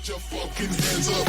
Put your fucking hands up.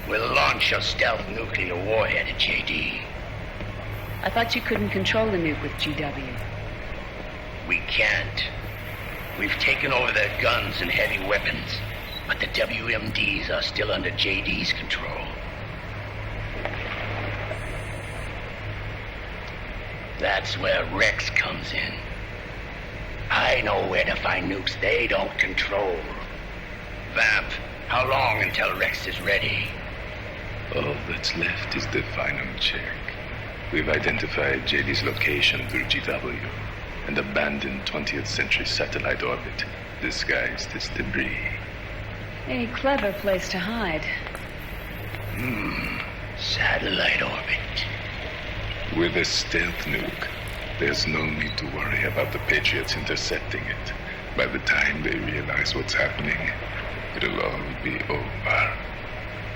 We'll launch a stealth nuclear warhead at JD. I thought you couldn't control the nuke with GW. We can't. We've taken over their guns and heavy weapons, but the WMDs are still under JD's control. That's where Rex comes in. I know where to find nukes they don't control. Vamp, how long until Rex is ready? All that's left is the final check. We've identified JD's location through GW, an abandoned 20th century satellite orbit disguised as debris. A clever place to hide. Satellite orbit. With a stealth nuke, there's no need to worry about the Patriots intercepting it. By the time they realize what's happening, it'll all be over.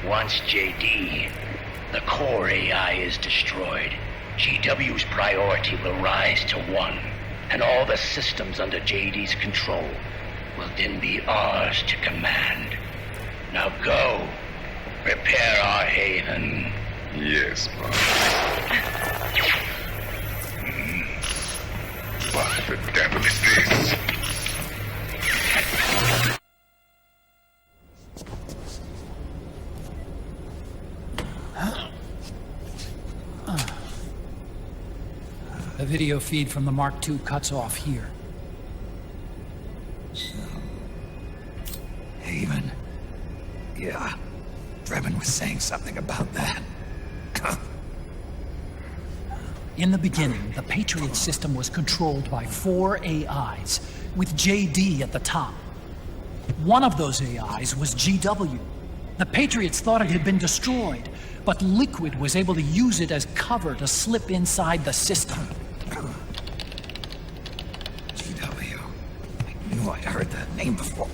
Once JD, the core AI is destroyed, GW's priority will rise to 1, and all the systems under JD's control will then be ours to command. Now go, prepare our haven. Yes, boss. What the devil is this? The video feed from the Mark II cuts off here. Haven. Yeah. Drebin was saying something about that. In the beginning, the Patriot system was controlled by 4 AIs, with JD at the top. One of those AIs was GW. The Patriots thought it had been destroyed, but Liquid was able to use it as cover to slip inside the system. GW. I knew I'd heard that name before.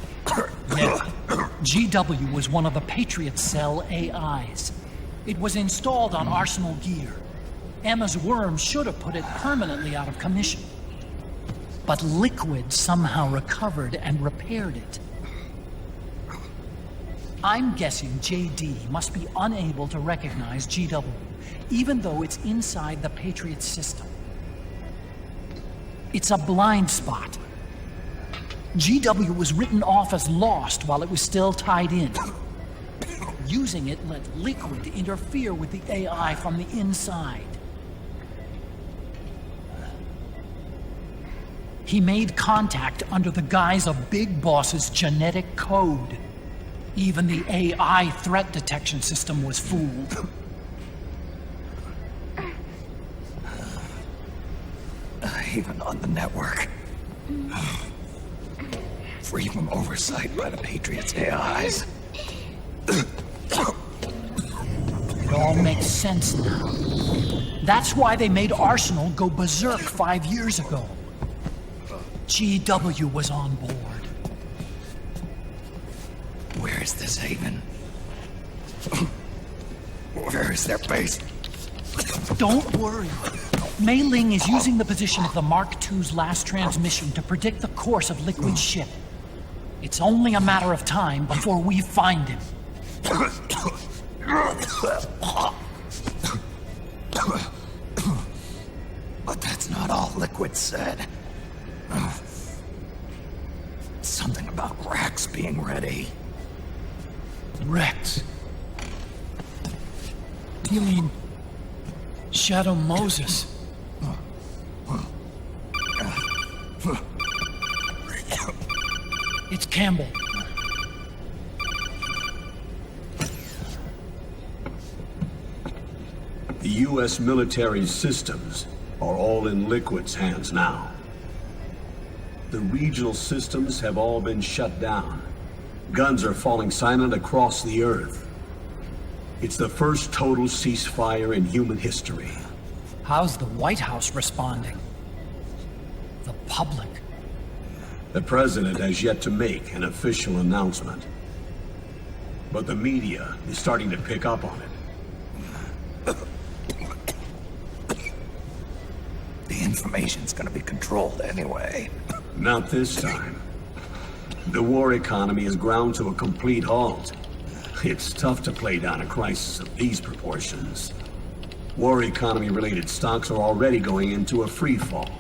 Yeah. GW was one of the Patriot Cell AIs. It was installed on Arsenal gear. Emma's worm should have put it permanently out of commission. But Liquid somehow recovered and repaired it. I'm guessing JD must be unable to recognize GW, even though it's inside the Patriot system. It's a blind spot. GW was written off as lost while it was still tied in. Using it let Liquid interfere with the AI from the inside. He made contact under the guise of Big Boss's genetic code. Even the AI threat detection system was fooled. Even on the network. Free from oversight by the Patriots' AIs. No all makes sense now. That's why they made Arsenal go berserk 5 years ago. GW was on board. Where is this haven? Where is their base? Don't worry. Mei Ling is using the position of the Mark II's last transmission to predict the course of Liquid's ship. It's only a matter of time before we find him. But that's not all Liquid said. Something about Rex being ready. Rex? You mean Shadow Moses? It's Campbell. The U.S. military systems are all in Liquid's hands now. The regional systems have all been shut down. Guns are falling silent across the Earth. It's the first total ceasefire in human history. How's the White House responding? The public? The president has yet to make an official announcement. But the media is starting to pick up on it. The information's gonna be controlled anyway. Not this time. The war economy is ground to a complete halt. It's tough to play down a crisis of these proportions. War economy-related stocks are already going into a free fall.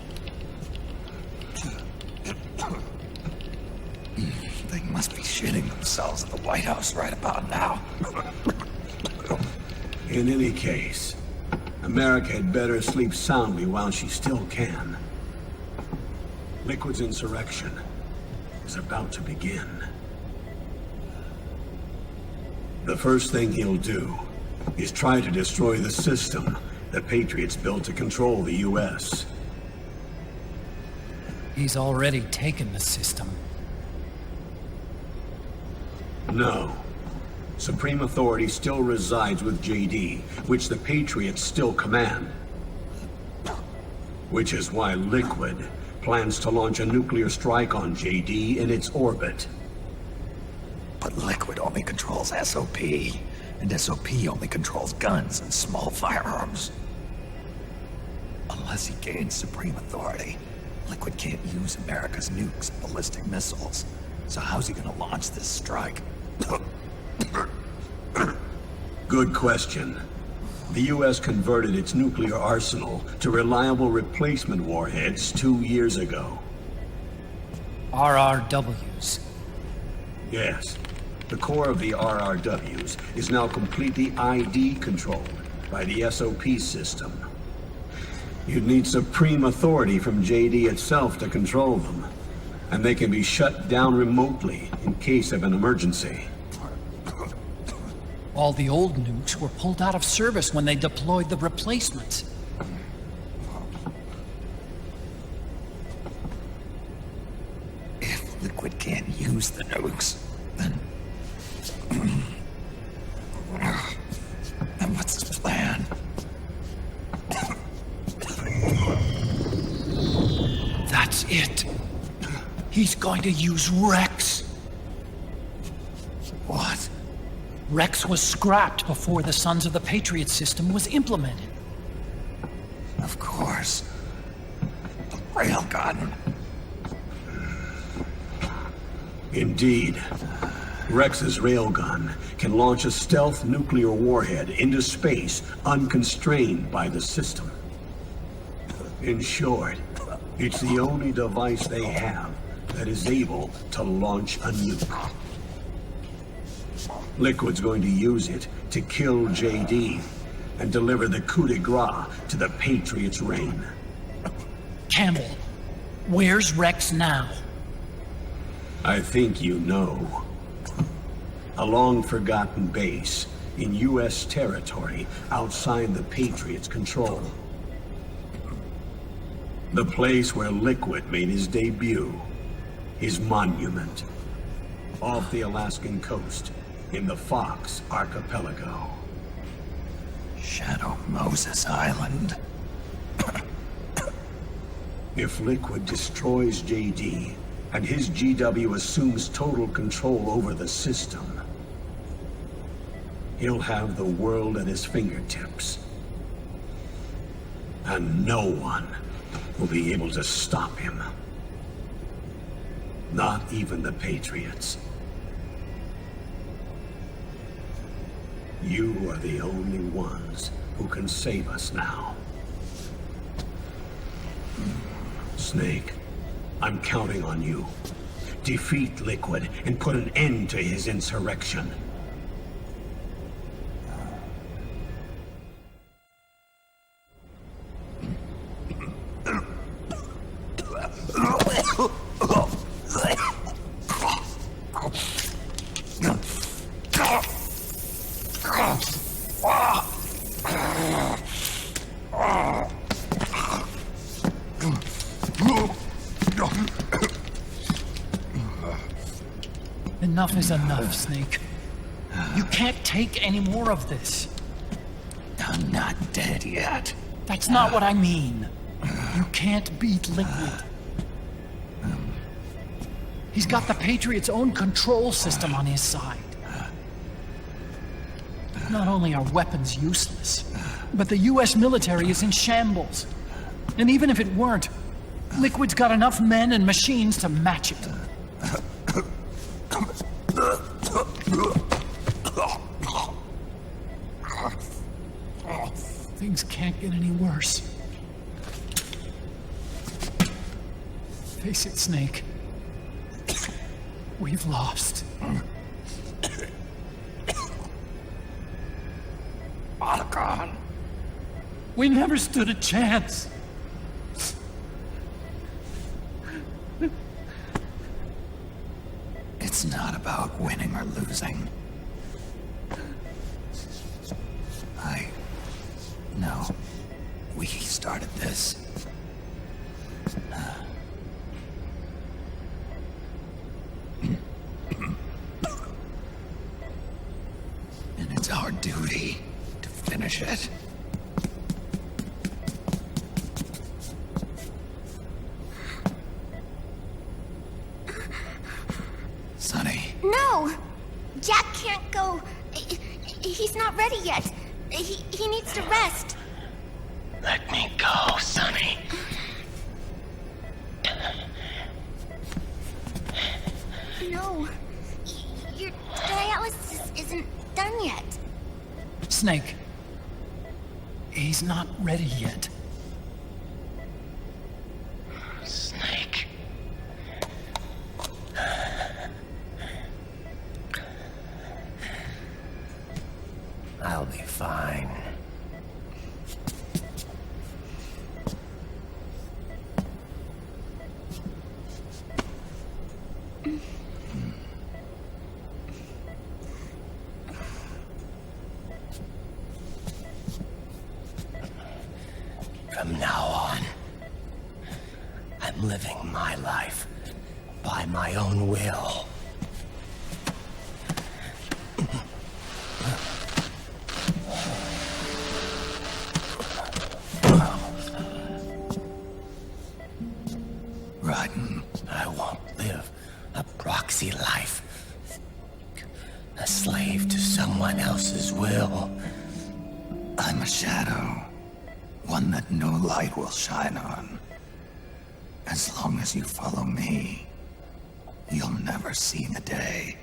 They must be shitting themselves at the White House right about now. In any case, America had better sleep soundly while she still can. Liquid's insurrection is about to begin. The first thing he'll do is try to destroy the system the Patriots built to control the U.S. He's already taken the system. No. Supreme authority still resides with JD, which the Patriots still command. Which is why Liquid plans to launch a nuclear strike on JD in its orbit. But Liquid only controls SOP, and SOP only controls guns and small firearms. Unless he gains supreme authority, Liquid can't use America's nukes and ballistic missiles. So how's he gonna launch this strike? Good question. The U.S. converted its nuclear arsenal to reliable replacement warheads 2 years ago. RRWs. Yes. The core of the RRWs is now completely ID controlled by the SOP system. You'd need supreme authority from JD itself to control them, and they can be shut down remotely in case of an emergency. All the old nukes were pulled out of service when they deployed the replacements. If Liquid can't use the nukes, then what's his plan? That's it. He's going to use Rex. What? Rex was scrapped before the Sons of the Patriot system was implemented. Of course. The railgun. Indeed. Rex's railgun can launch a stealth nuclear warhead into space unconstrained by the system. In short, it's the only device they have that is able to launch a nuke. Liquid's going to use it to kill JD and deliver the coup de grace to the Patriots' reign. Campbell, where's Rex now? I think you know. A long-forgotten base in U.S. territory outside the Patriots' control. The place where Liquid made his debut, his monument, off the Alaskan coast in the Fox Archipelago. Shadow Moses Island. If Liquid destroys JD, and his GW assumes total control over the system, he'll have the world at his fingertips. And no one will be able to stop him. Not even the Patriots. You are the only ones who can save us now. Snake, I'm counting on you. Defeat Liquid and put an end to his insurrection. Enough is enough, Snake. You can't take any more of this. I'm not dead yet. That's not what I mean. You can't beat Liquid. He's got the Patriots' own control system on his side. Not only are weapons useless, but the US military is in shambles. And even if it weren't, Liquid's got enough men and machines to match it. Things can't get any worse. Face it, Snake. We've lost. Otacon. We never stood a chance. It's not about winning or losing. No. We started this. And it's our duty to finish it. Sonny. No! Jack can't go. He's not ready yet. He needs to rest. Let me go, Sonny. No. Your dialysis isn't done yet. Snake. He's not ready yet. Snake. I'll be fine. From now on, I'm living my life by my own will. I won't live a proxy life. A slave to someone else's will. I'm a shadow. One that no light will shine on. As long as you follow me, you'll never see the day.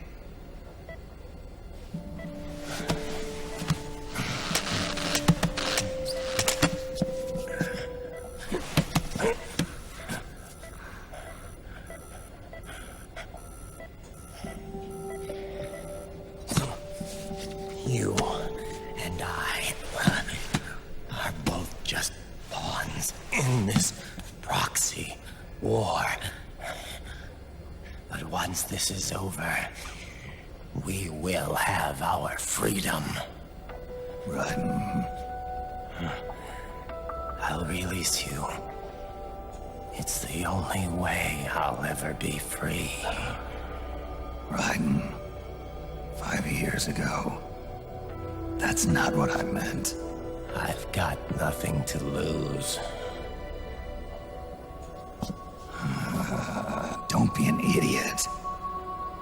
You and I are both just pawns in this proxy war. But once this is over, we will have our freedom. Right. I'll release you. It's the only way I'll ever be free. Raiden, 5 years ago. That's not what I meant. I've got nothing to lose. Don't be an idiot.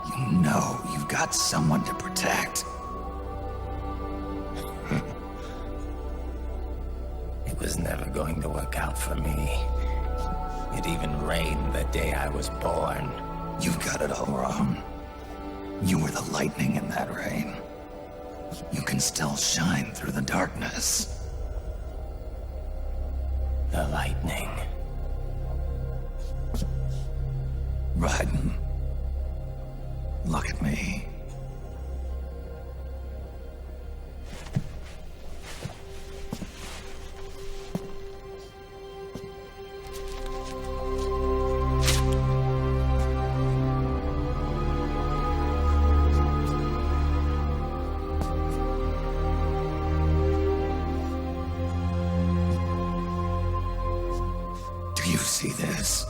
You know you've got someone to protect. It was never going to work out for me. It even rained the day I was born. You've got it all wrong. You were the lightning in that rain. You can still shine through the darkness. The lightning. Raiden, look at me. Do you see this?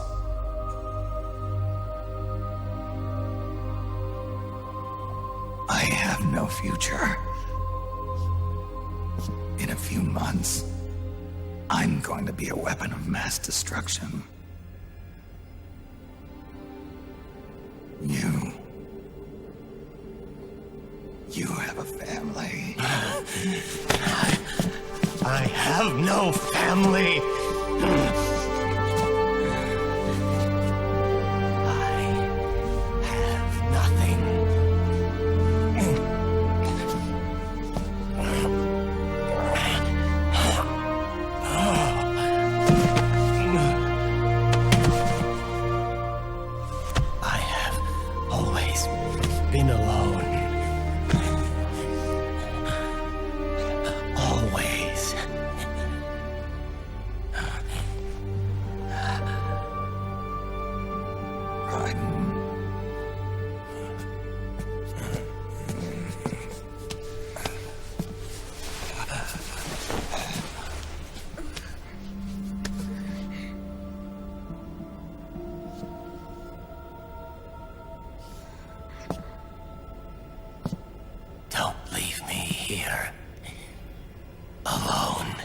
I have no future. In a few months, I'm going to be a weapon of mass destruction. You have a family. I have no family. Been alone. Always. Raiden. Don't leave me here. Alone.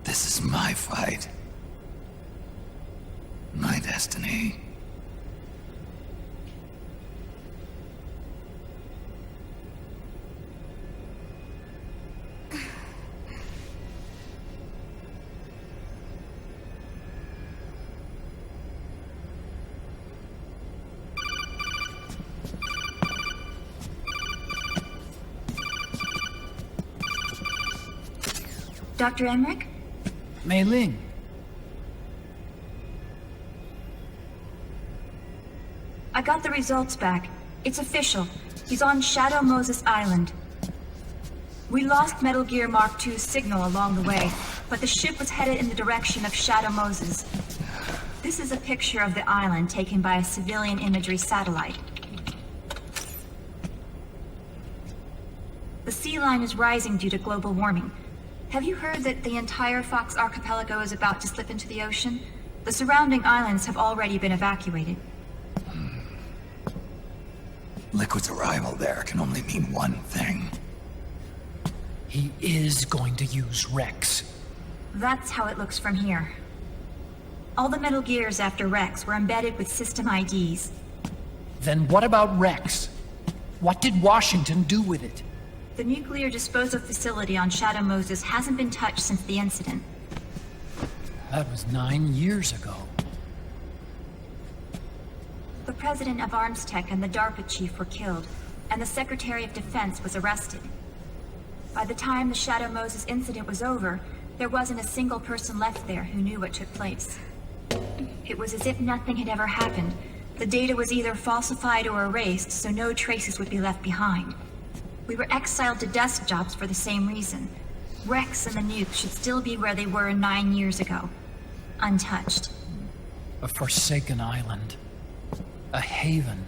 This is my fight. My destiny. Dr. Emmerich? Mei Ling. I got the results back. It's official. He's on Shadow Moses Island. We lost Metal Gear Mark II's signal along the way, but the ship was headed in the direction of Shadow Moses. This is a picture of the island taken by a civilian imagery satellite. The sea line is rising due to global warming. Have you heard that the entire Fox archipelago is about to slip into the ocean? The surrounding islands have already been evacuated. Liquid's arrival there can only mean one thing. He is going to use Rex. That's how it looks from here. All the Metal Gears after Rex were embedded with system IDs. Then what about Rex? What did Washington do with it? The nuclear disposal facility on Shadow Moses hasn't been touched since the incident. That was 9 years ago. The president of ArmsTech and the DARPA chief were killed, and the Secretary of Defense was arrested. By the time the Shadow Moses incident was over, there wasn't a single person left there who knew what took place. It was as if nothing had ever happened. The data was either falsified or erased, so no traces would be left behind. We were exiled to desk jobs for the same reason. Rex and the nuke should still be where they were 9 years ago. Untouched. A forsaken island. A haven.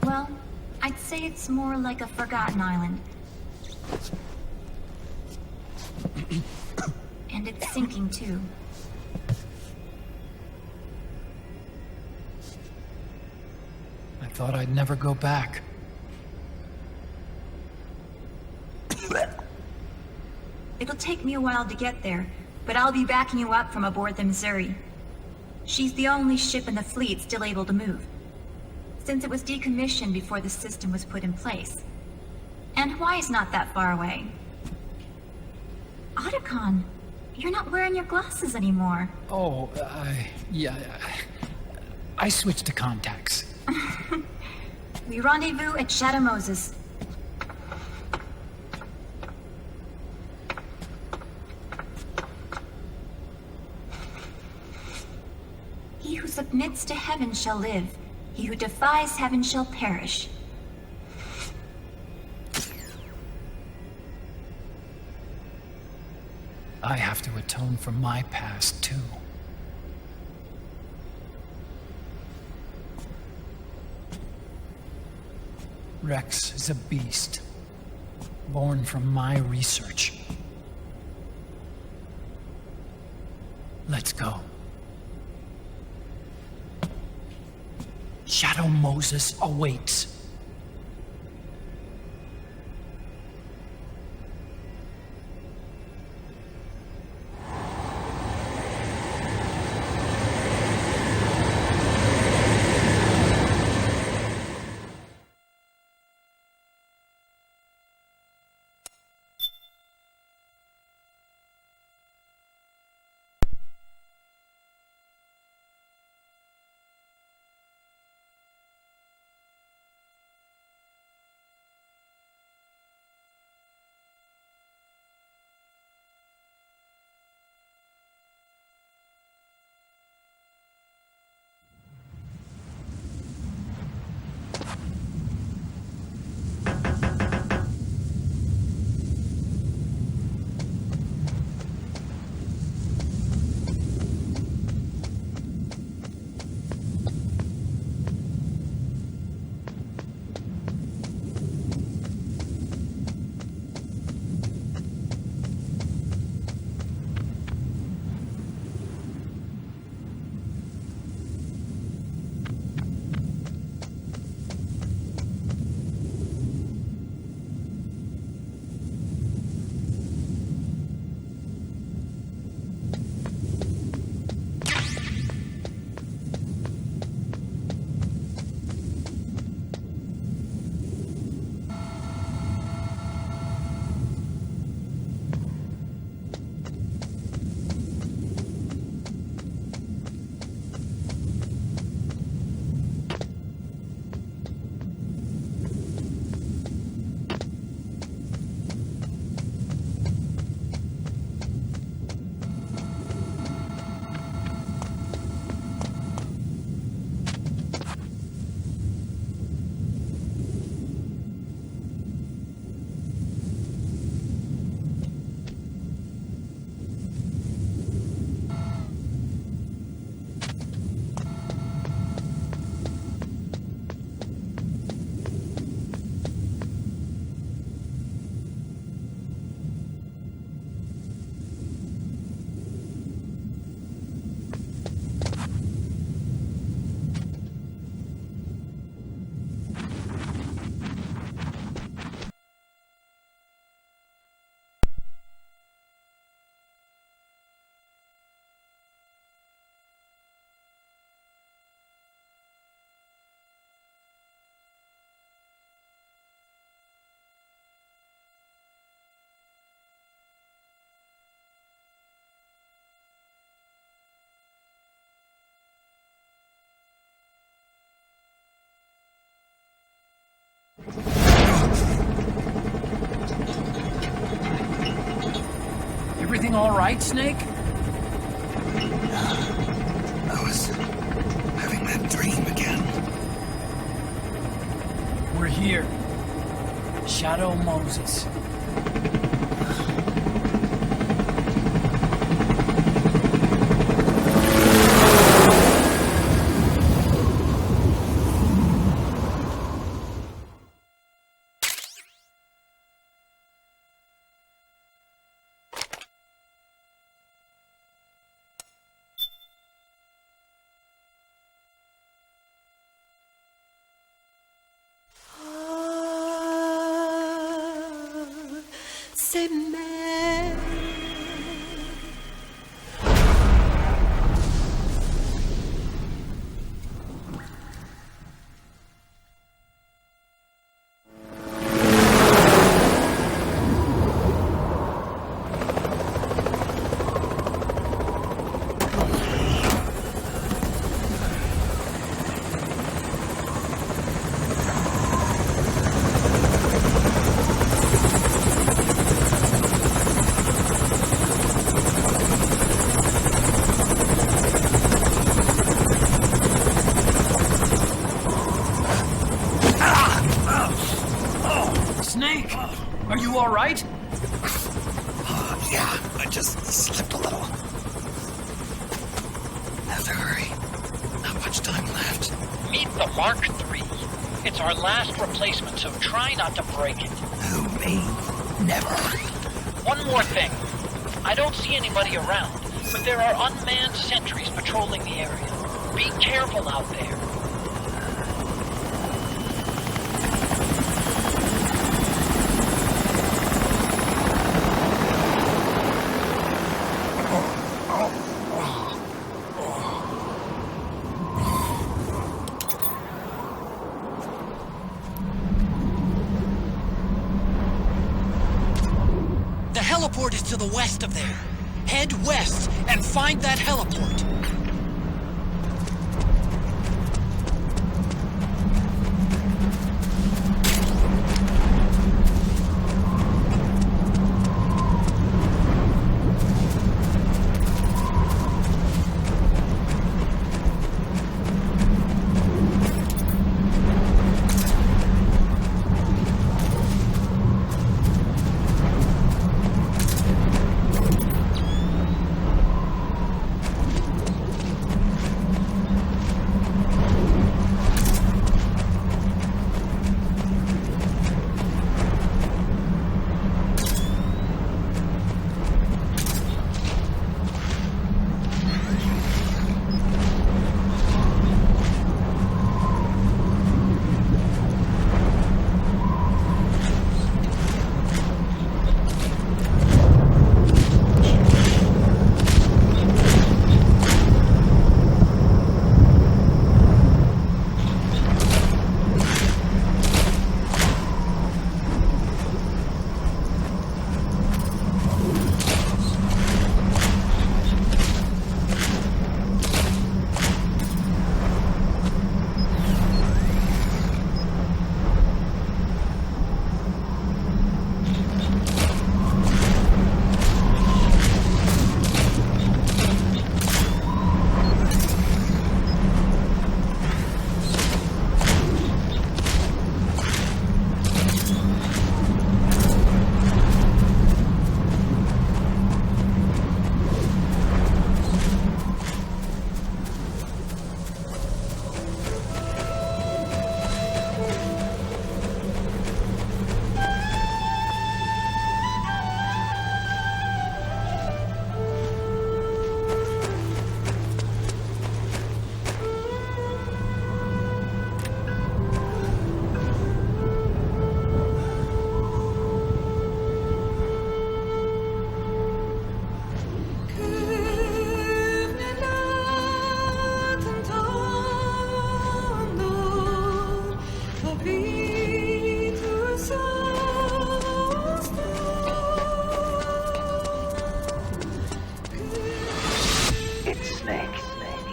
Well, I'd say it's more like a forgotten island. And it's sinking too. I thought I'd never go back. It'll take me a while to get there, but I'll be backing you up from aboard the Missouri. She's the only ship in the fleet still able to move, since it was decommissioned before the system was put in place. And Hawaii's not that far away. Otacon, you're not wearing your glasses anymore. Oh, yeah. I switched to contacts. We rendezvous at Shadow Moses. He who submits to heaven shall live. He who defies heaven shall perish. I have to atone for my past, too. Rex is a beast, born from my research. Let's go. Shadow Moses awaits. Everything all right, Snake? I was having that dream again. We're here. Shadow Moses. c'est même. Are you all right? Yeah, I just slipped a little. Have to hurry. Not much time left. Meet the Mark III. It's our last replacement, so try not to break it. Who, me? Never. One more thing. I don't see anybody around, but there are unmanned sentries patrolling the area. Be careful out there. The heliport is to the west of there. Head west and find that heliport.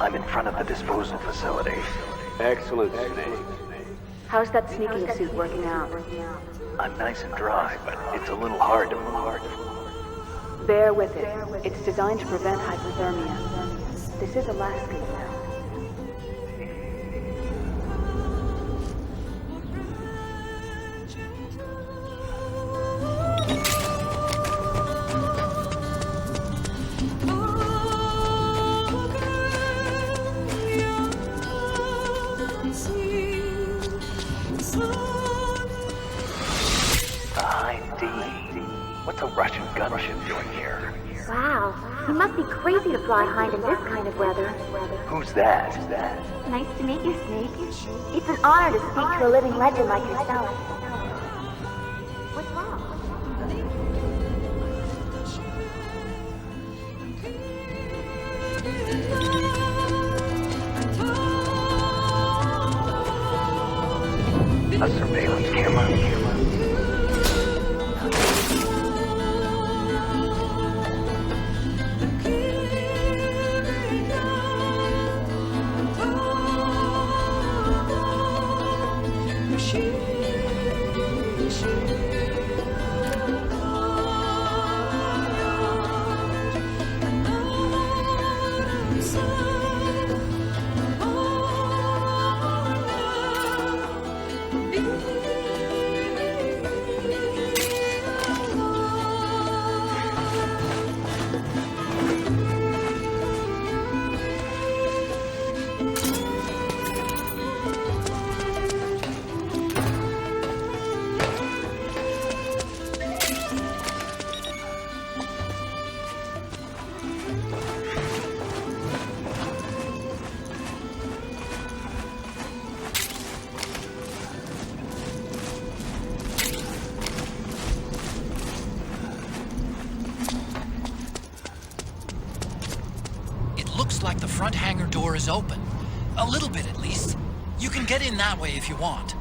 I'm in front of the disposal facility. Excellent, Snake. How's that sneaking suit working out? I'm nice and dry, but it's a little hard to move. Bear with it. It's designed to prevent hypothermia. This is Alaska now. What's a Russian gunship doing here? Wow, he must be crazy to fly Hind in this kind of weather. Who's that? Nice to meet you, Snake. It's an honor to speak to a living legend like yourself. What's wrong? A surveillance camera? Looks like the front hangar door is open. A little bit, at least. You can get in that way if you want.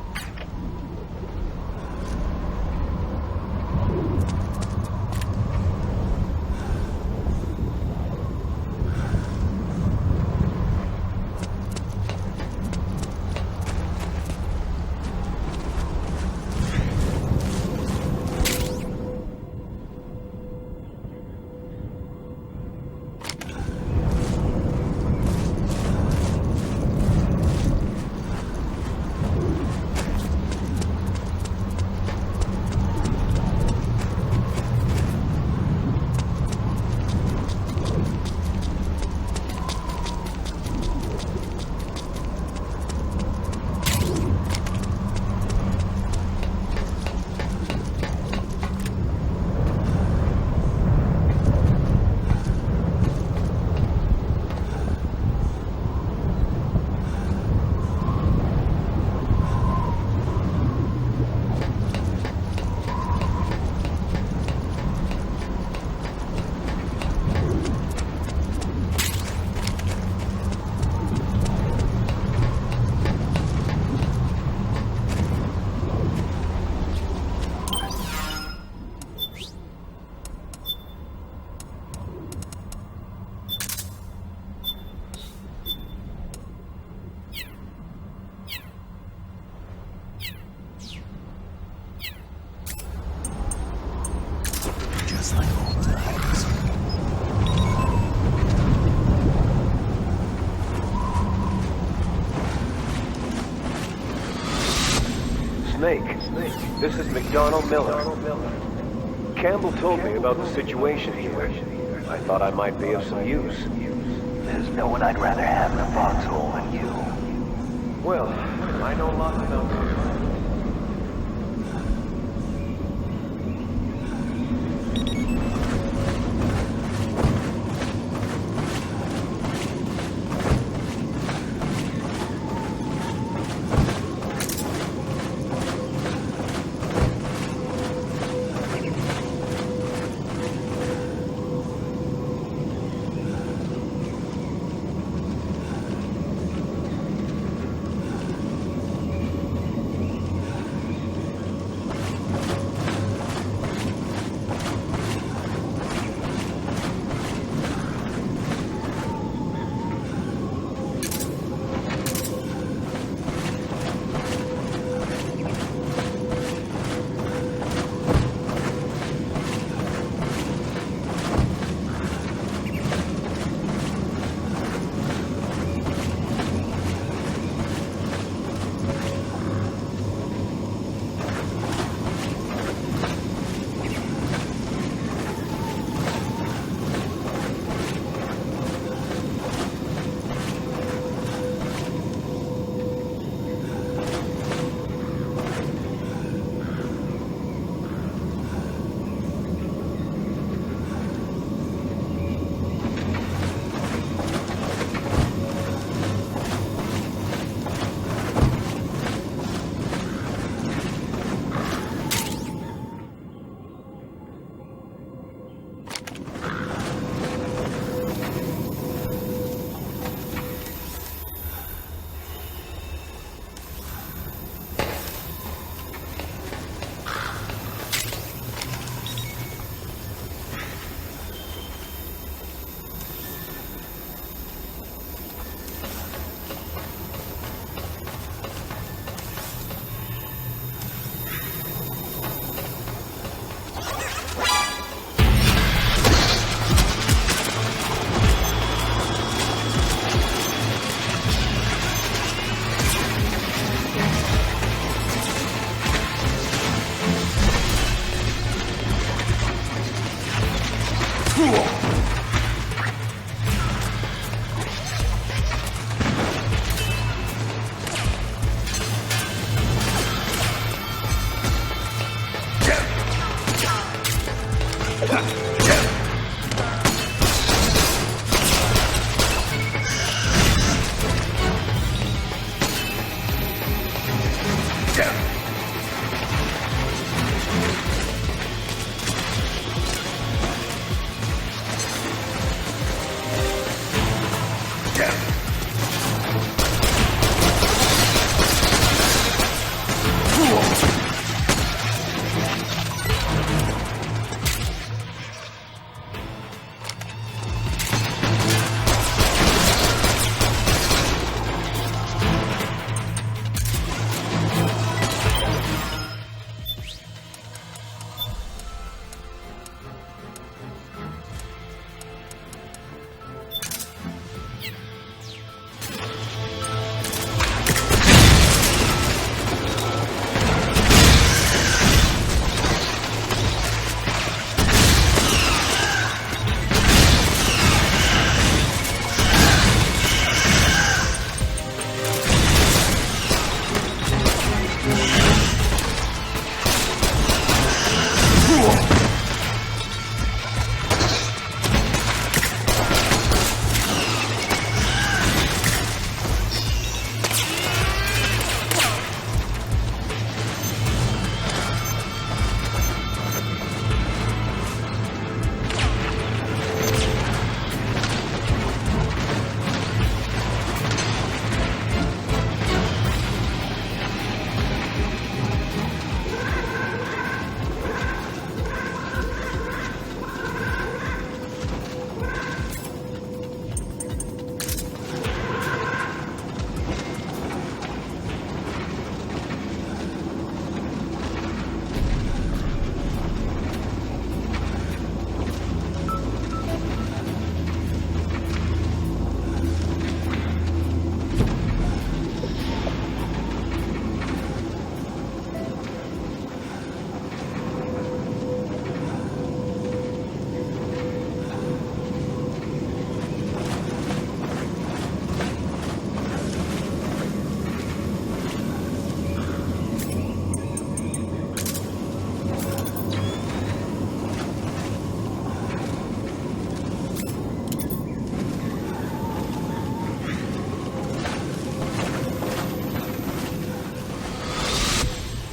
Snake, this is McDonald Miller. Campbell told me about the situation here. I thought I might be of some use. There's no one I'd rather have in a foxhole than you. Well, I know lots about this.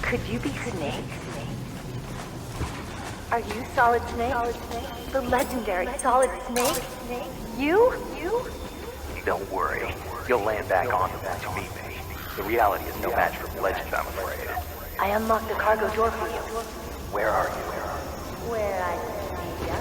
Could you be Snake? Are you Solid Snake? The legendary Solid Snake? You? Don't worry. You'll land back on them once you meet me. The reality is no match for legend, I'm afraid. I unlocked the cargo door for you. Where are you? Where I see ya.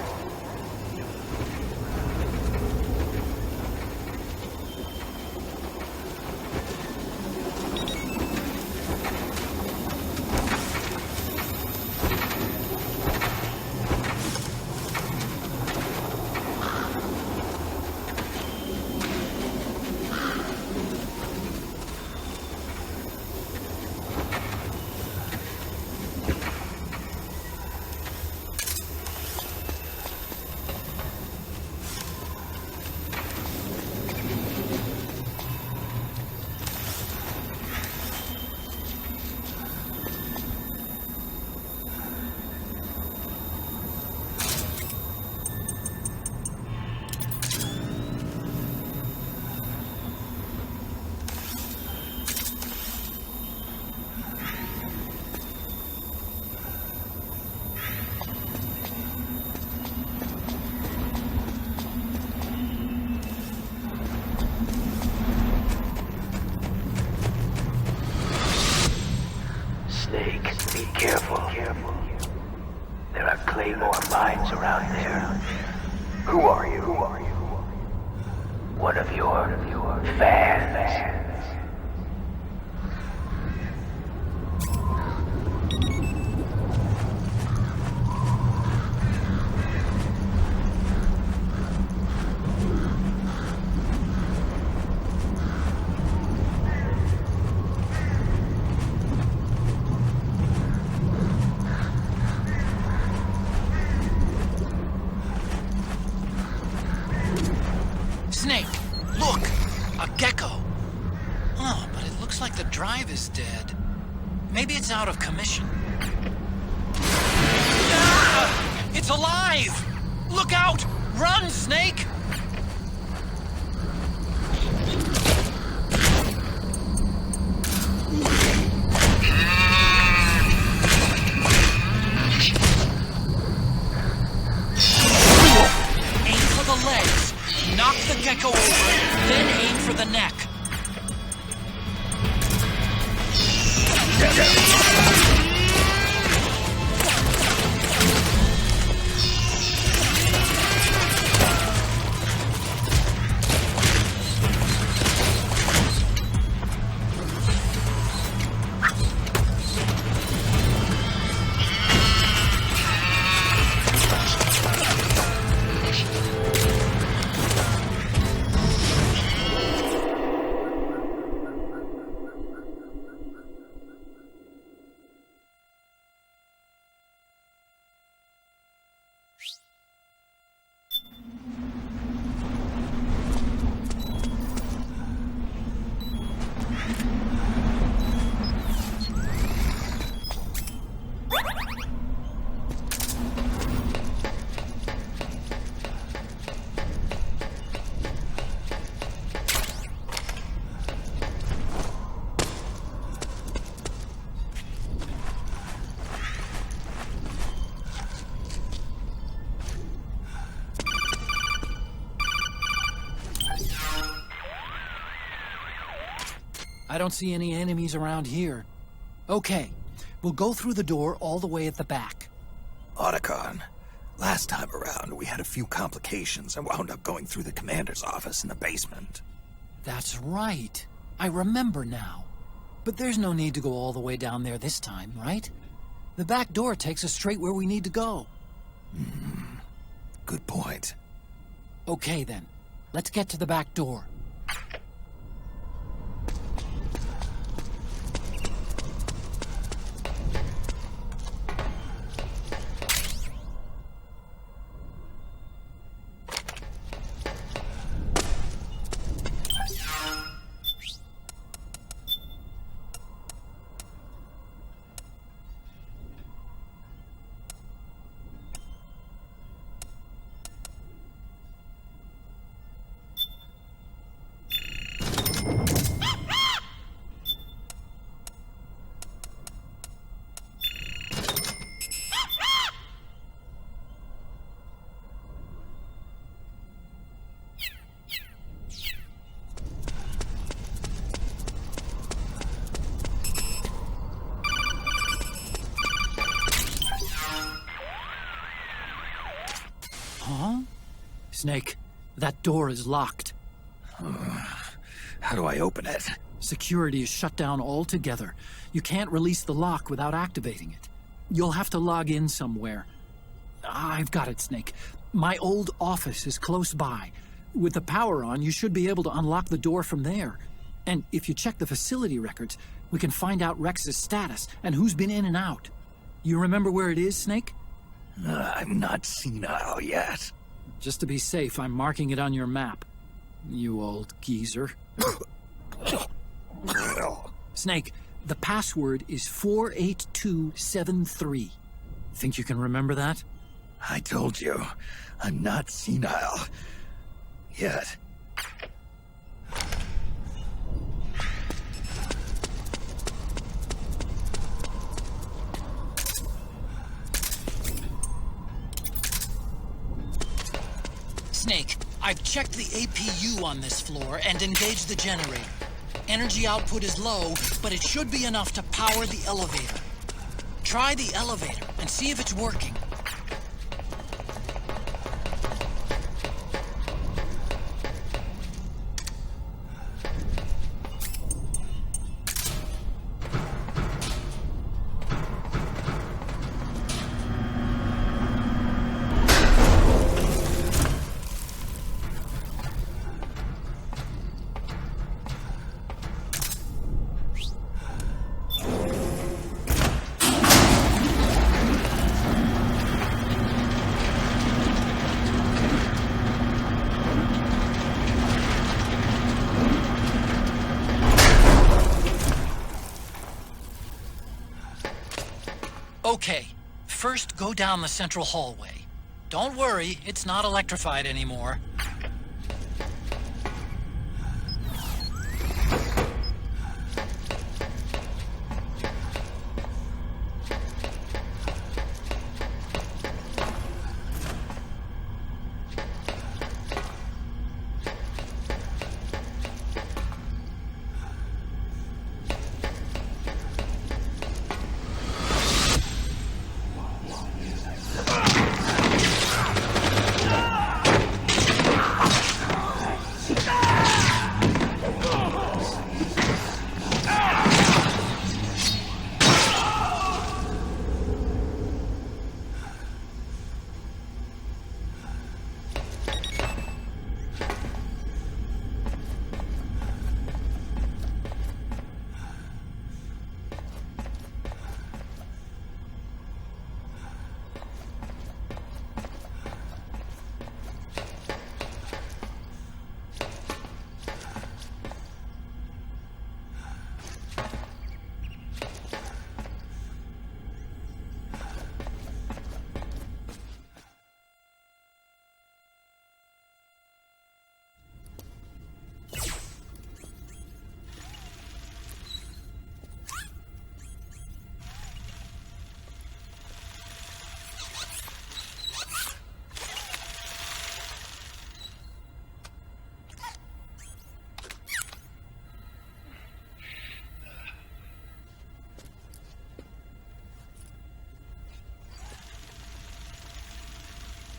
Who are you? One of your fans. gecko. Oh, but it looks like the drive is dead. Maybe it's out of commission. Ah! It's alive! Look out! Run, Snake! Aim for the legs. Knock the gecko over, then aim for the neck. I don't see any enemies around here. Okay, we'll go through the door all the way at the back. Otacon, last time around we had a few complications and wound up going through the commander's office in the basement. That's right. I remember now. But there's no need to go all the way down there this time, right? The back door takes us straight where we need to go. Good point. Okay then, let's get to the back door. Huh? Snake, that door is locked. How do I open it? Security is shut down altogether. You can't release the lock without activating it. You'll have to log in somewhere. I've got it, Snake. My old office is close by. With the power on, you should be able to unlock the door from there. And if you check the facility records, we can find out Rex's status and who's been in and out. You remember where it is, Snake? I'm not senile yet. Just to be safe, I'm marking it on your map. You old geezer. Snake, the password is 48273. Think you can remember that? I told you, I'm not senile yet. Snake, I've checked the APU on this floor and engaged the generator. Energy output is low, but it should be enough to power the elevator. Try the elevator and see if it's working. first go down the central hallway. Don't worry, it's not electrified anymore.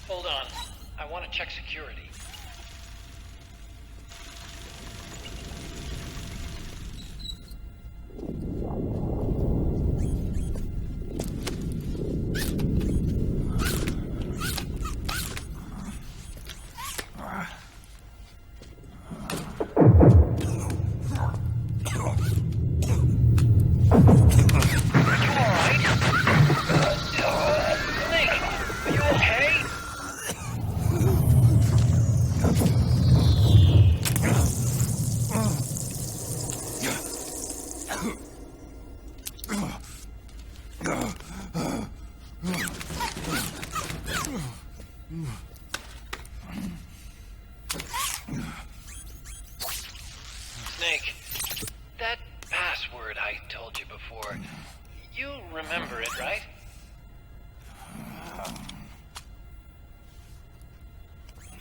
Hold on. I want to check security. Snake, that password I told you before, you remember it, right?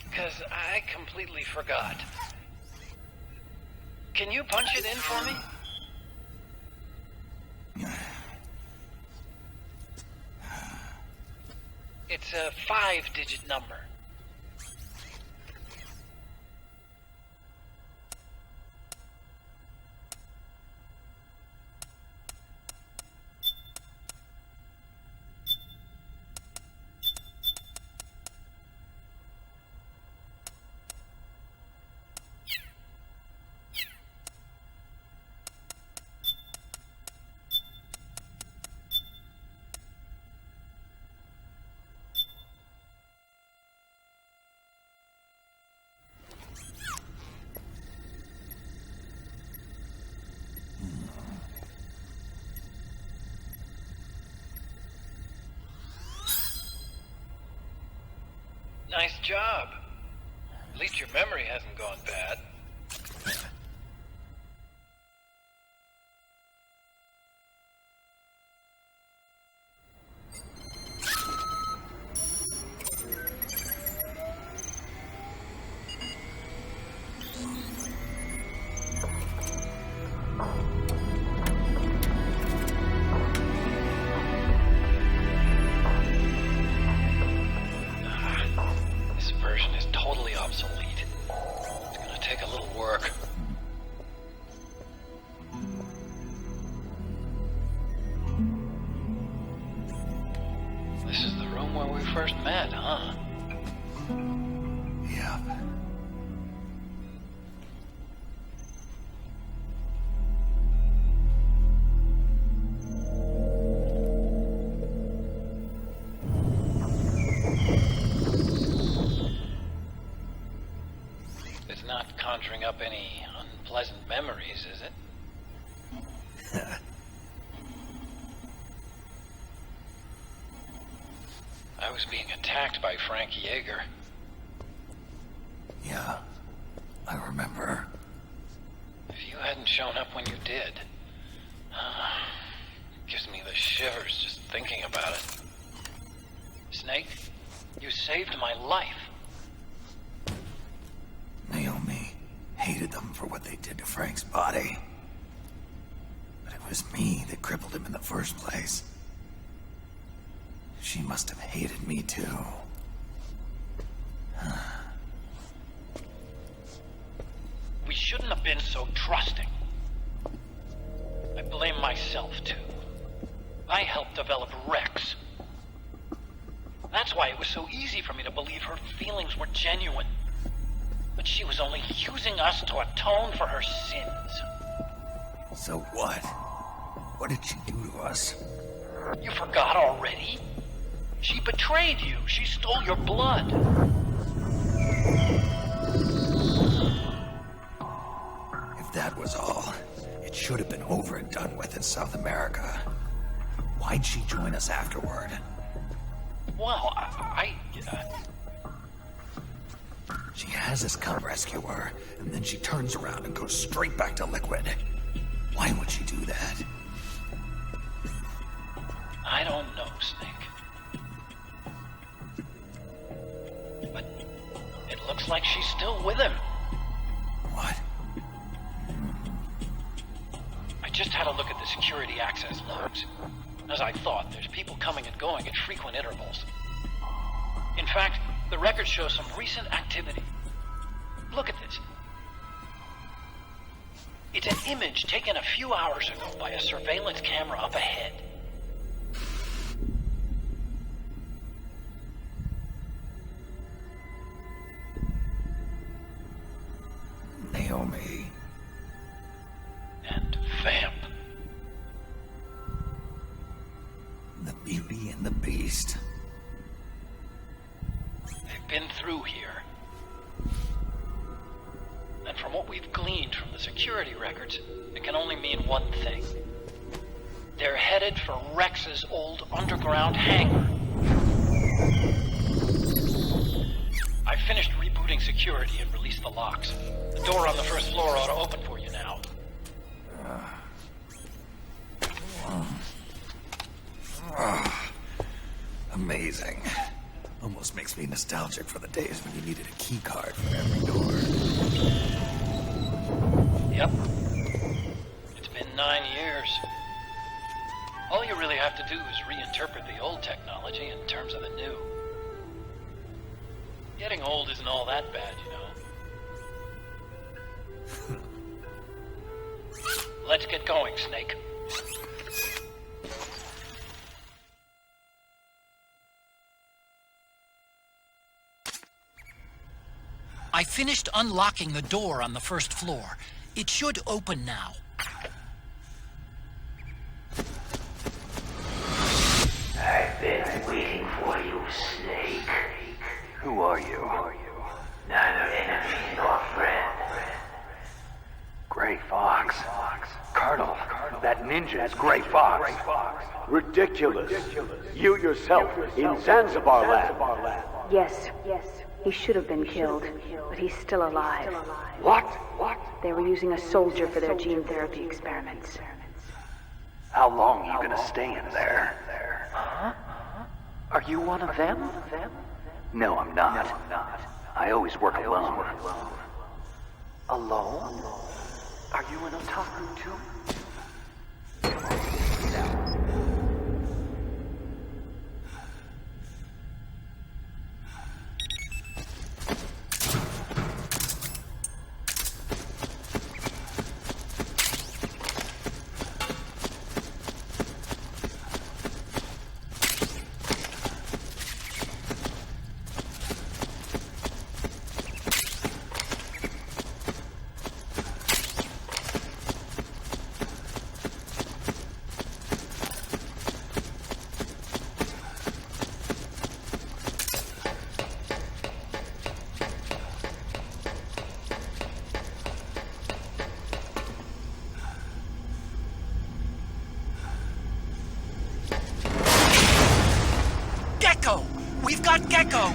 Because I completely forgot. Can you punch it in for me? It's a 5-digit number. Nice job. At least your memory hasn't gone bad. First met, huh? Yep. It's not conjuring up any unpleasant memories, is it? I was being attacked by Frank Yeager. Yeah, I remember. If you hadn't shown up when you did, gives me the shivers just thinking about it. Snake, you saved my life. Naomi hated them for what they did to Frank's body. But it was me that crippled him in the first place. She must have hated me too. We shouldn't have been so trusting. I blame myself too. I helped develop Rex. That's why it was so easy for me to believe her feelings were genuine. But she was only using us to atone for her sins. So what? What did she do to us? You forgot already? She betrayed you. She stole your blood. If that was all, it should have been over and done with in South America. Why'd she join us afterward? Well, She has us come rescue her, and then she turns around and goes straight back to Liquid. Why would she do that? I don't know, Snake. But it looks like she's still with him. What? I just had a look at the security access logs. As I thought, there's people coming and going at frequent intervals. In fact, the record shows some recent activity. Look at this. It's an image taken a few hours ago by a surveillance camera up ahead. Naomi. And Vamp. The Beauty and the Beast. They've been through here. And from what we've gleaned from the security records, it can only mean one thing. They're headed for Rex's old underground hangar. I finished rebooting security and released the locks. The door on the first floor ought to open for you now. Amazing. Almost makes me nostalgic for the days when you needed a key card for every door. Yep. It's been 9 years. All you really have to do is reinterpret the old technology in terms of the new. Getting old isn't all that bad, you know. Let's get going, Snake. I finished unlocking the door on the first floor. It should open now. I've been waiting for you, Snake. Who are you? Neither enemy nor friend. Gray Fox. Colonel, that ninja is Gray Fox. Ridiculous. You yourself in Zanzibar land. Yes. He should have been killed, but he's still alive. What? They were using a soldier for their gene therapy experiments. How long are you gonna stay in there? Huh? Are you one of them? No, I'm not. I always work alone. Alone? Are you an otaku too? Gecko!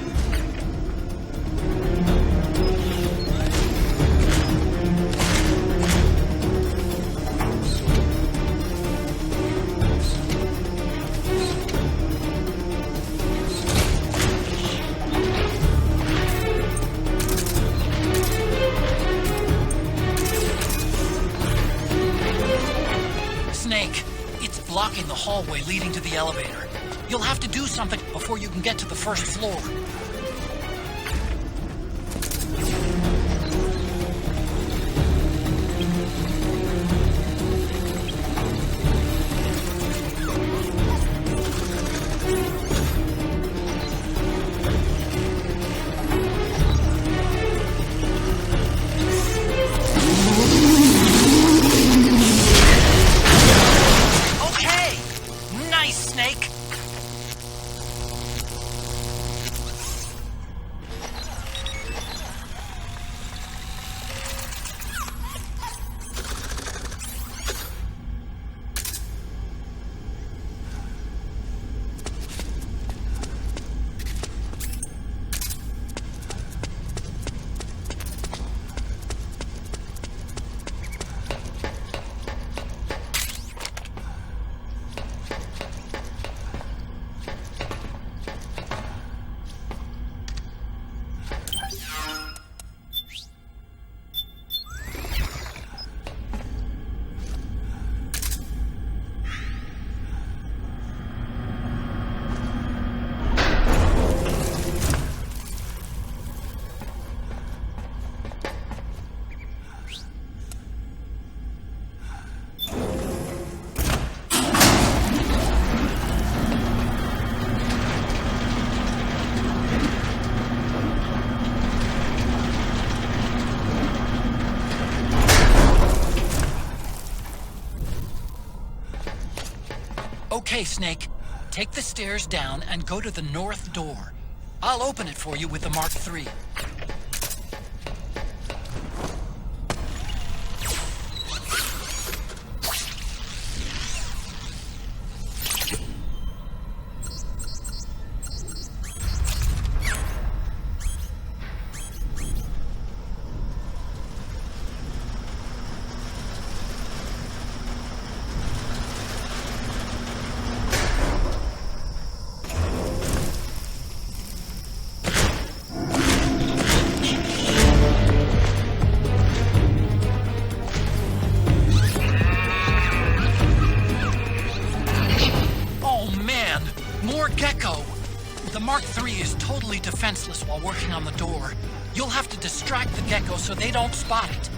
Snake, it's blocking the hallway leading to the elevator. You'll have to do something before you can get to the first floor. Okay! Nice, Snake! Okay, Snake. Take the stairs down and go to the north door. I'll open it for you with the Mark III. The Mark III is totally defenseless while working on the door. You'll have to distract the Gecko so they don't spot it.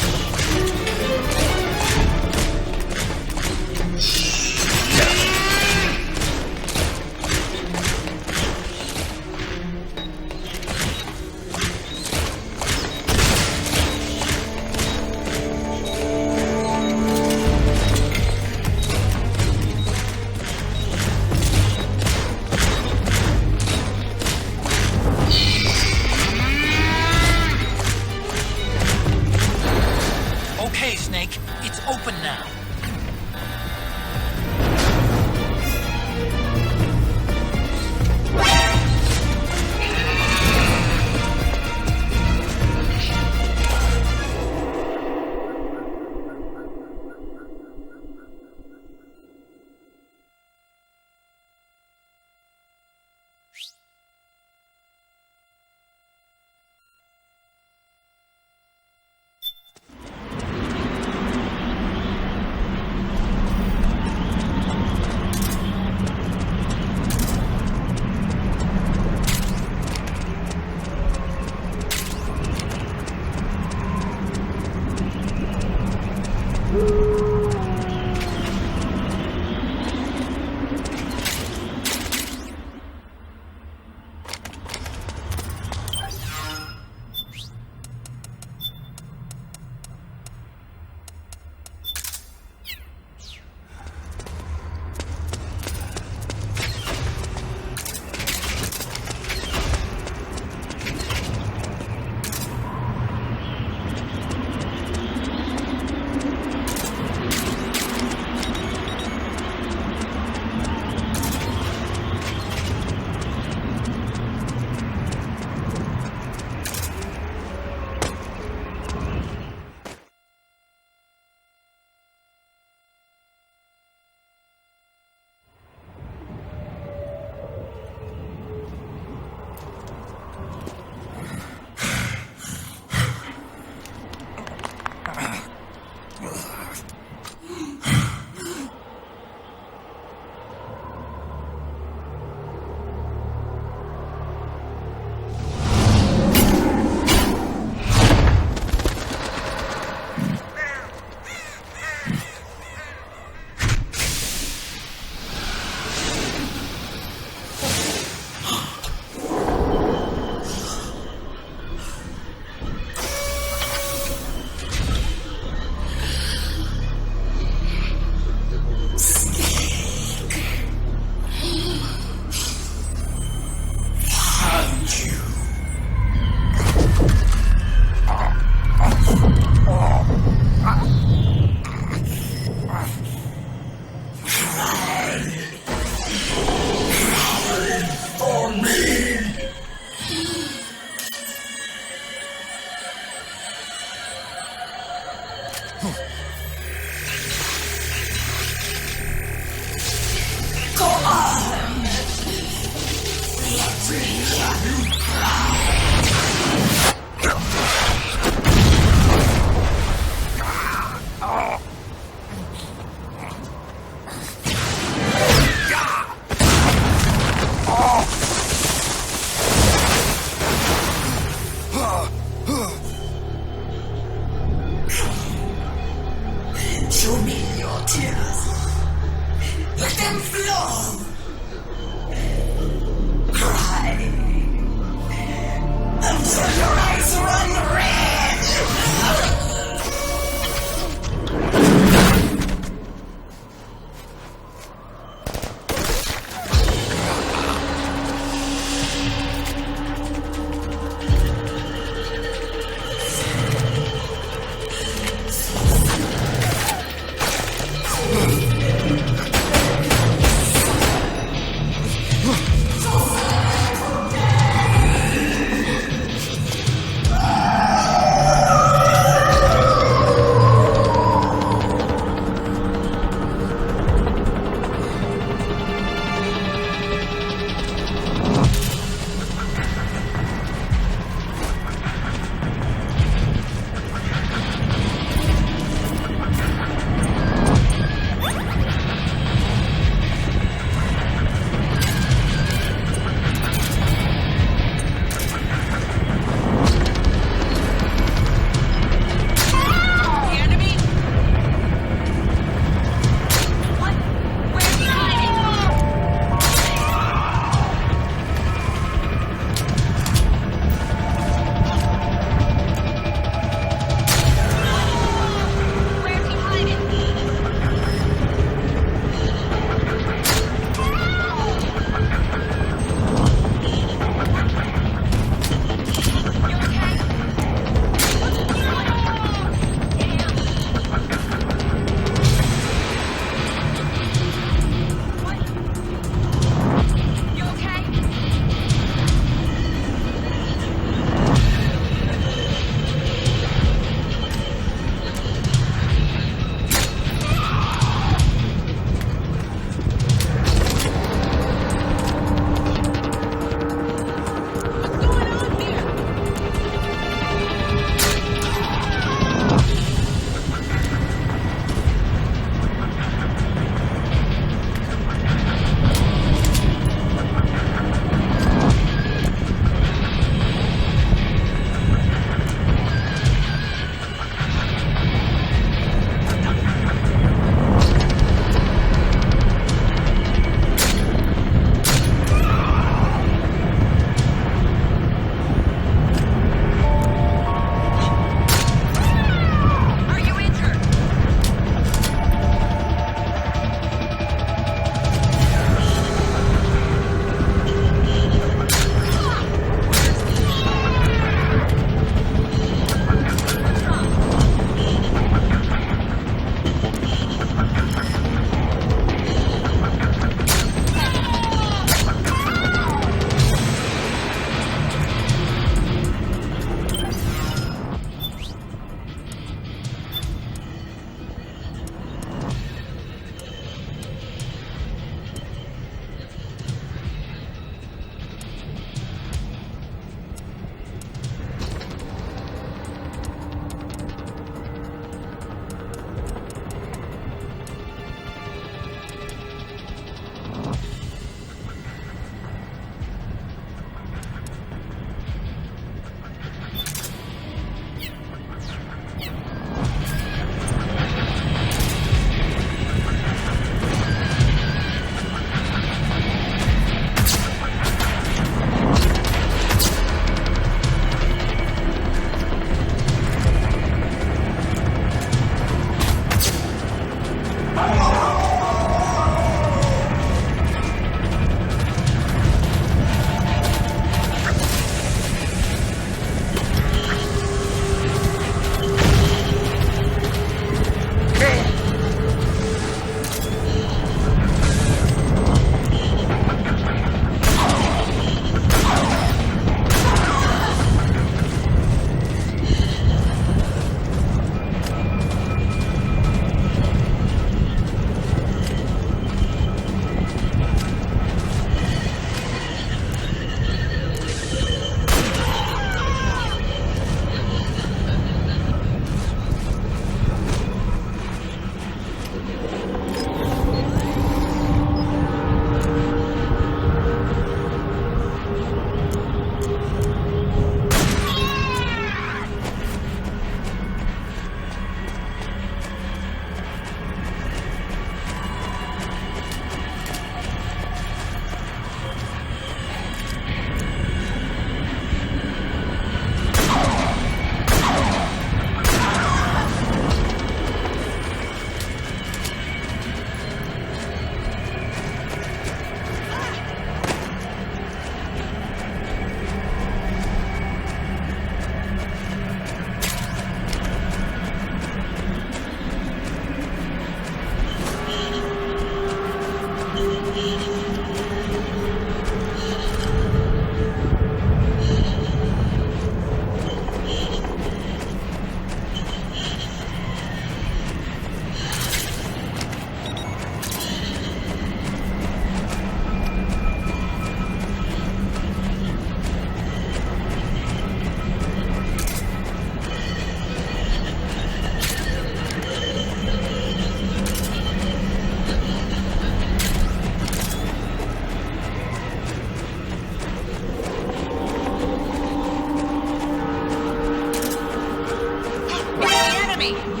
me!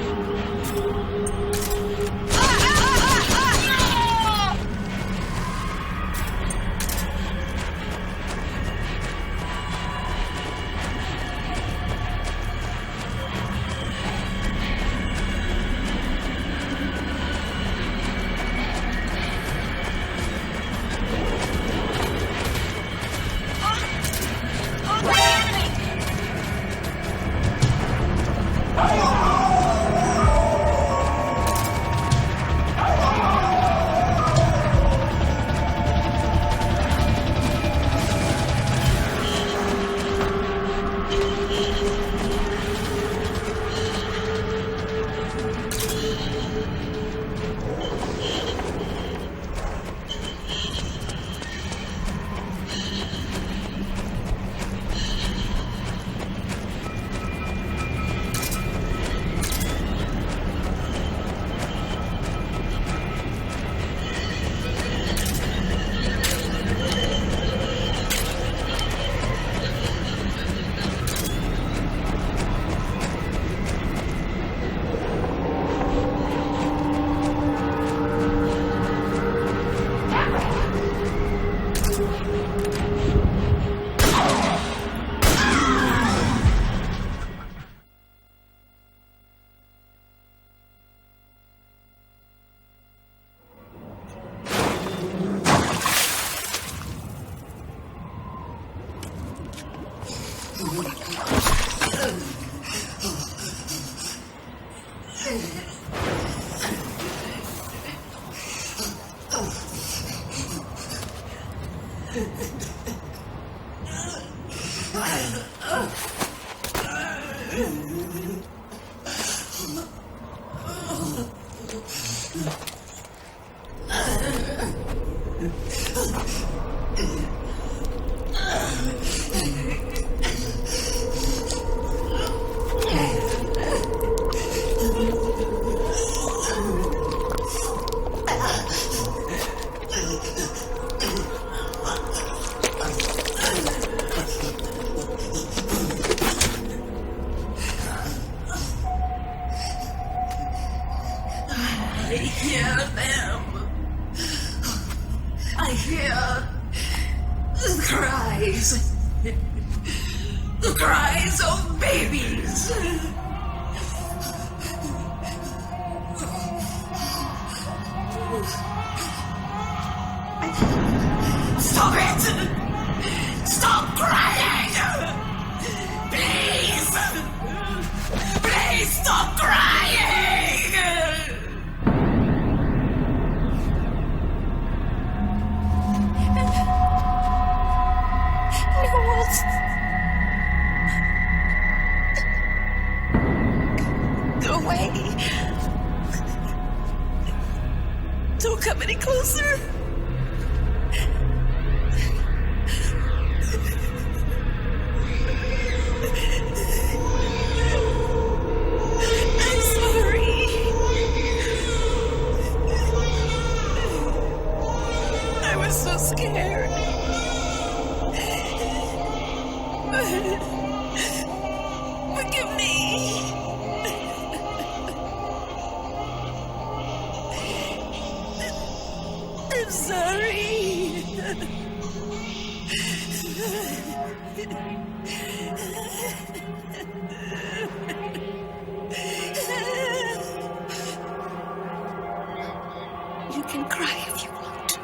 You can cry if you want to.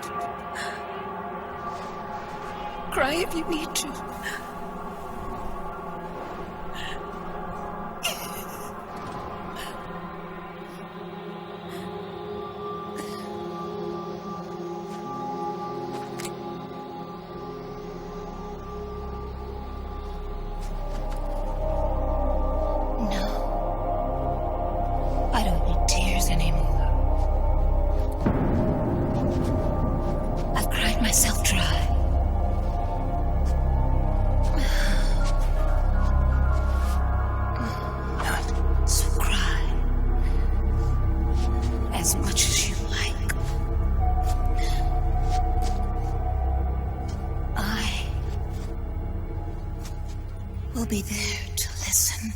Cry if you need to. We'll be there to listen.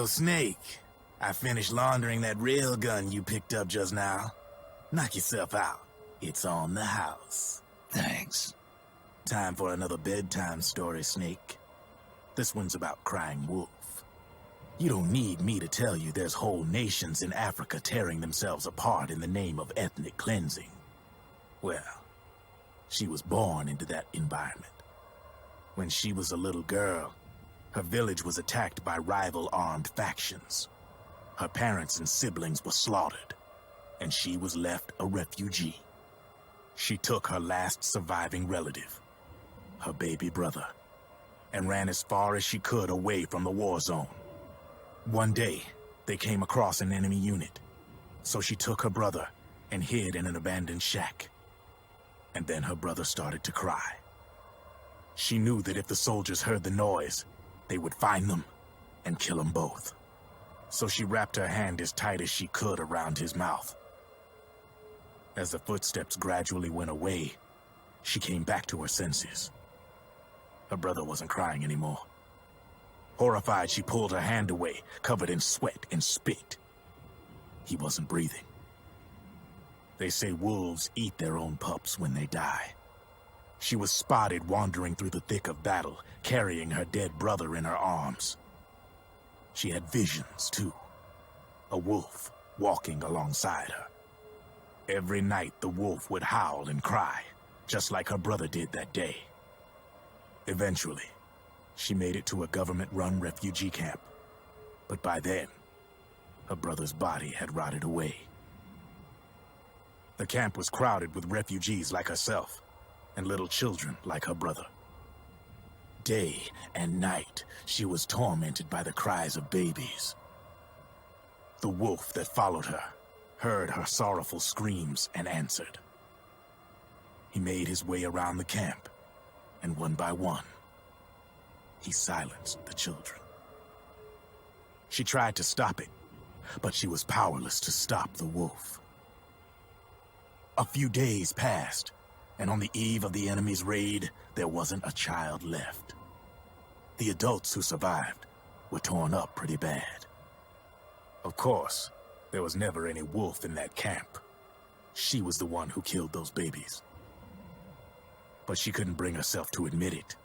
Yo, Snake, I finished laundering that rail gun you picked up just now. Knock yourself out. It's on the house. Thanks. Time for another bedtime story, Snake. This one's about crying wolf. You don't need me to tell you there's whole nations in Africa tearing themselves apart in the name of ethnic cleansing. Well, she was born into that environment. When she was a little girl, her village was attacked by rival armed factions. Her parents and siblings were slaughtered, and she was left a refugee. She took her last surviving relative, her baby brother, and ran as far as she could away from the war zone. One day, they came across an enemy unit, so she took her brother and hid in an abandoned shack. And then her brother started to cry. She knew that if the soldiers heard the noise, they would find them and kill them both. So she wrapped her hand as tight as she could around his mouth. As the footsteps gradually went away, she came back to her senses. Her brother wasn't crying anymore. Horrified, she pulled her hand away, covered in sweat and spit. He wasn't breathing. They say wolves eat their own pups when they die. She was spotted wandering through the thick of battle, carrying her dead brother in her arms. She had visions, too. A wolf walking alongside her. Every night, the wolf would howl and cry, just like her brother did that day. Eventually, she made it to a government-run refugee camp. But by then, her brother's body had rotted away. The camp was crowded with refugees like herself, and little children like her brother. Day and night, she was tormented by the cries of babies. The wolf that followed her heard her sorrowful screams and answered. He made his way around the camp, and one by one, he silenced the children. She tried to stop it, but she was powerless to stop the wolf. A few days passed, and on the eve of the enemy's raid, there wasn't a child left. The adults who survived were torn up pretty bad. Of course, there was never any wolf in that camp. She was the one who killed those babies. But she couldn't bring herself to admit it.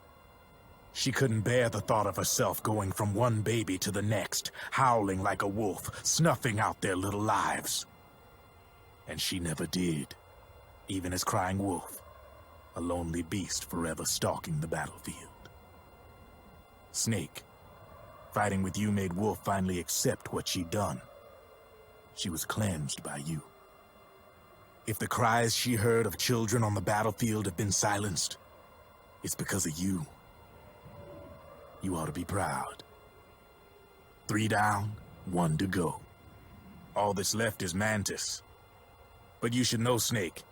She couldn't bear the thought of herself going from one baby to the next, howling like a wolf, snuffing out their little lives. And she never did, even as crying wolf, a lonely beast forever stalking the battlefield. Snake, fighting with you made Wolf finally accept what she'd done. She was cleansed by you. If the cries she heard of children on the battlefield have been silenced, it's because of you. You ought to be proud. 3 down, 1 to go. All that's left is Mantis. But you should know, Snake,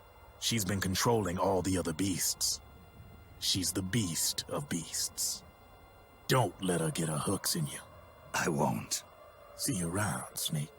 she's been controlling all the other beasts. She's the beast of beasts. Don't let her get her hooks in you. I won't. See you around, Snake.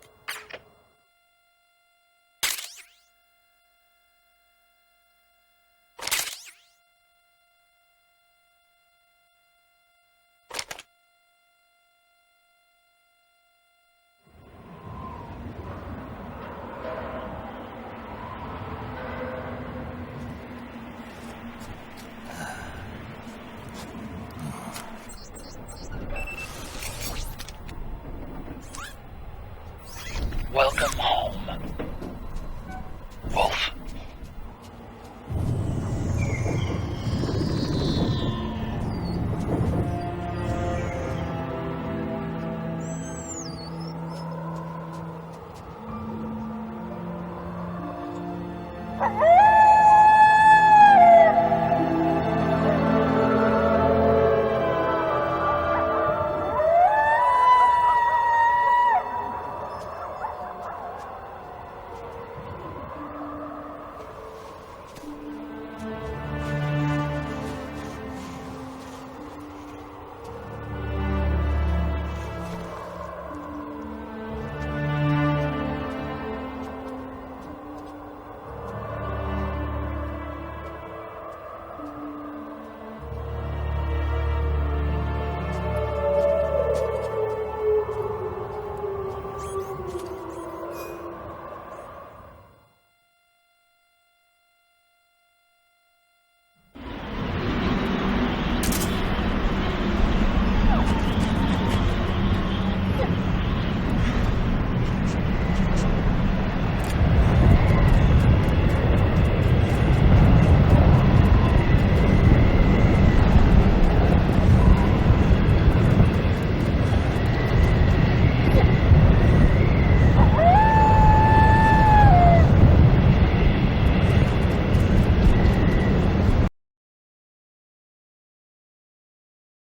Welcome home, Wolf.